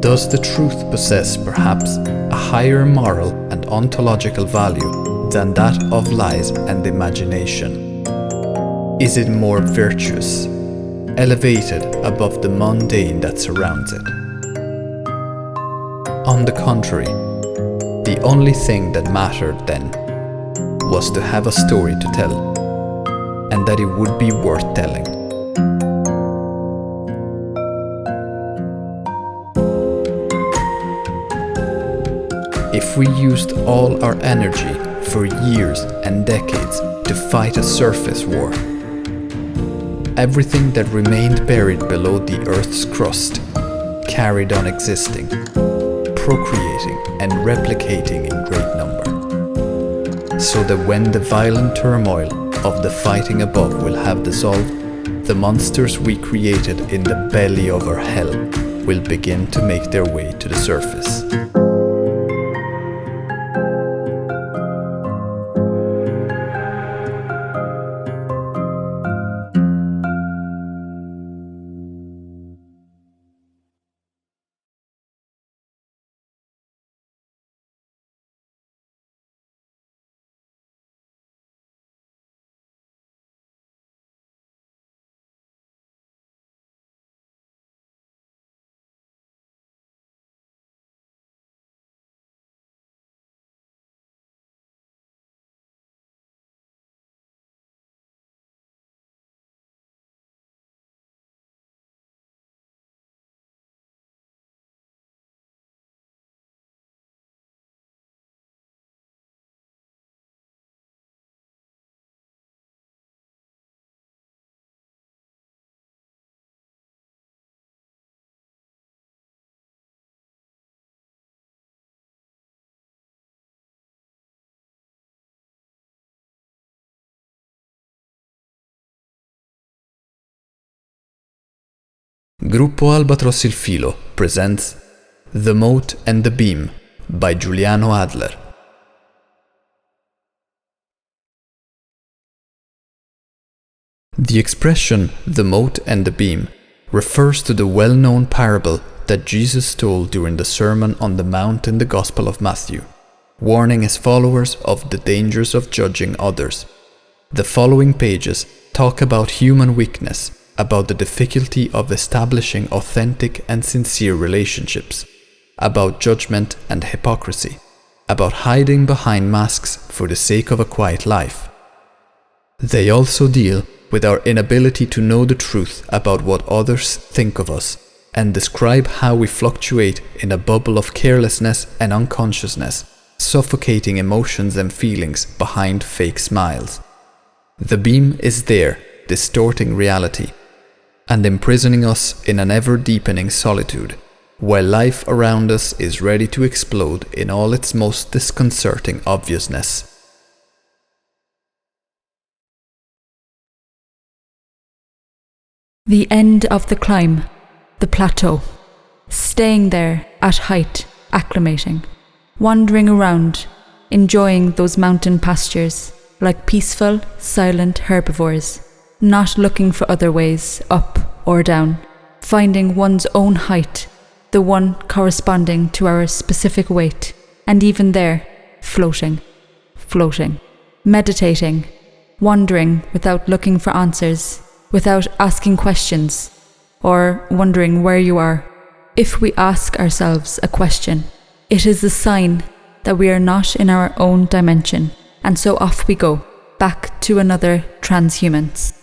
Does the truth possess perhaps a higher moral and ontological value than that of lies and imagination? Is it more virtuous, elevated above the mundane that surrounds it? On the contrary, the only thing that mattered then was to have a story to tell, and that it would be worth telling. If we used all our energy for years and decades to fight a surface war, everything that remained buried below the Earth's crust carried on existing, procreating and replicating in great number, so that when the violent turmoil of the fighting above will have dissolved, the monsters we created in the belly of our hell will begin to make their way to the surface. Gruppo Albatros il Filo presents The Mote and the Beam by Giuliano Adler. The expression the mote and the beam refers to the well-known parable that Jesus told during the Sermon on the Mount in the Gospel of Matthew, warning his followers of the dangers of judging others. The following pages talk about human weakness, about the difficulty of establishing authentic and sincere relationships, about judgment and hypocrisy, about hiding behind masks for the sake of a quiet life. They also deal with our inability to know the truth about what others think of us, and describe how we fluctuate in a bubble of carelessness and unconsciousness, suffocating emotions and feelings behind fake smiles. The beam is there, distorting reality, and imprisoning us in an ever-deepening solitude, while life around us is ready to explode in all its most disconcerting obviousness. The end of the climb, the plateau, staying there at height, acclimating, wandering around, enjoying those mountain pastures like peaceful, silent herbivores, not looking for other ways, up or down, finding one's own height, the one corresponding to our specific weight, and even there, floating, meditating, wandering without looking for answers, without asking questions, or wondering where you are. If we ask ourselves a question, it is a sign that we are not in our own dimension, and so off we go, back to another transhumance.